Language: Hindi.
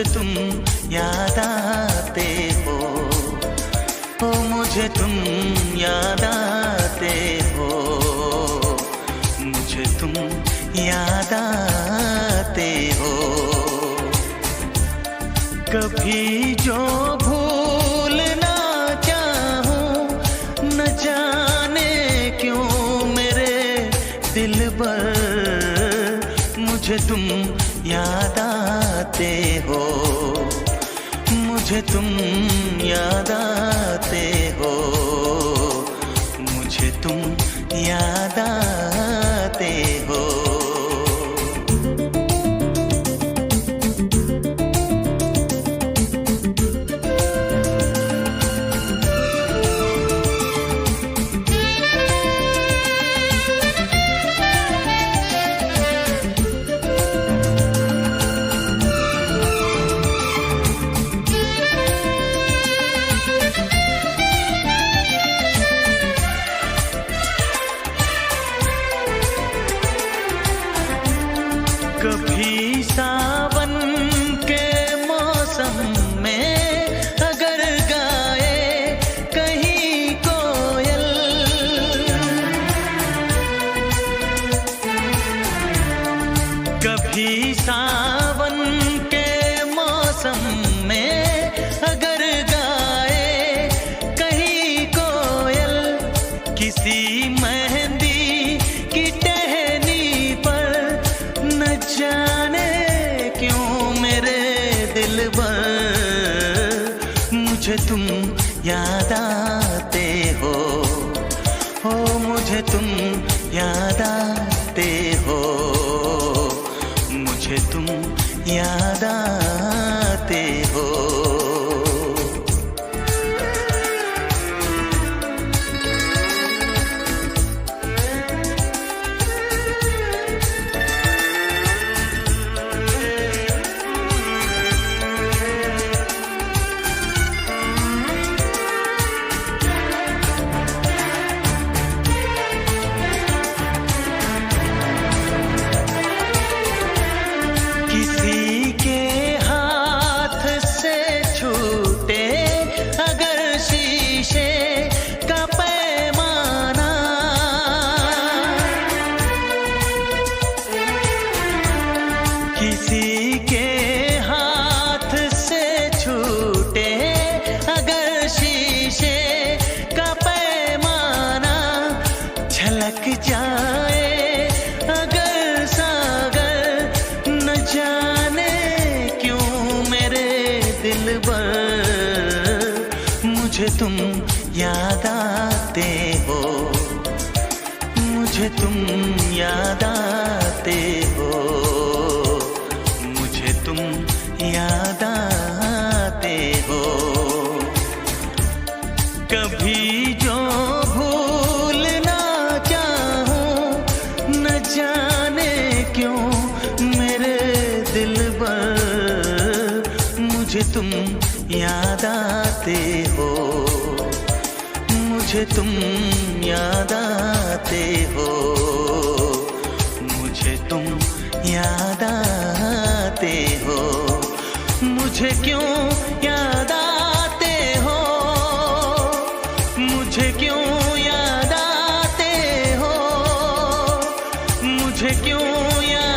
मुझे तुम याद आते हो, ओ मुझे तुम याद आते हो, मुझे तुम याद आते हो। कभी जो भूल ना चाहूं, न जाने क्यों मेरे दिल पर मुझे तुम याद आते हो, मुझे तुम याद आते हो, मुझे तुम याद आते हो। कभी सावन के मौसम में अगर गाए कहीं कोयल, कभी सावन के मौसम में अगर गाए कहीं कोयल, किसी मेहंदी की टहनी पर न जाने क्यों मेरे दिल पर मुझे तुम याद आते हो, ओ मुझे तुम याद आते हो, मुझे तुम याद आते हो। किसी के हाथ से छूटे अगर शीशे का पैमाना, किसी के हाथ से छूटे अगर शीशे का पैमाना, झलक जाए अगर सागर न जाने क्यों मेरे दिल पर मुझे तुम याद आते हो, मुझे तुम याद आते हो, मुझे तुम याद आते हो। कभी जो भूल ना चाहूं, न जाने क्यों मेरे दिल पर मुझे तुम याद आते हो, मुझे तुम याद आते हो, मुझे तुम याद आते हो, मुझे क्यों याद आते हो, मुझे क्यों याद आते हो, मुझे क्यों याद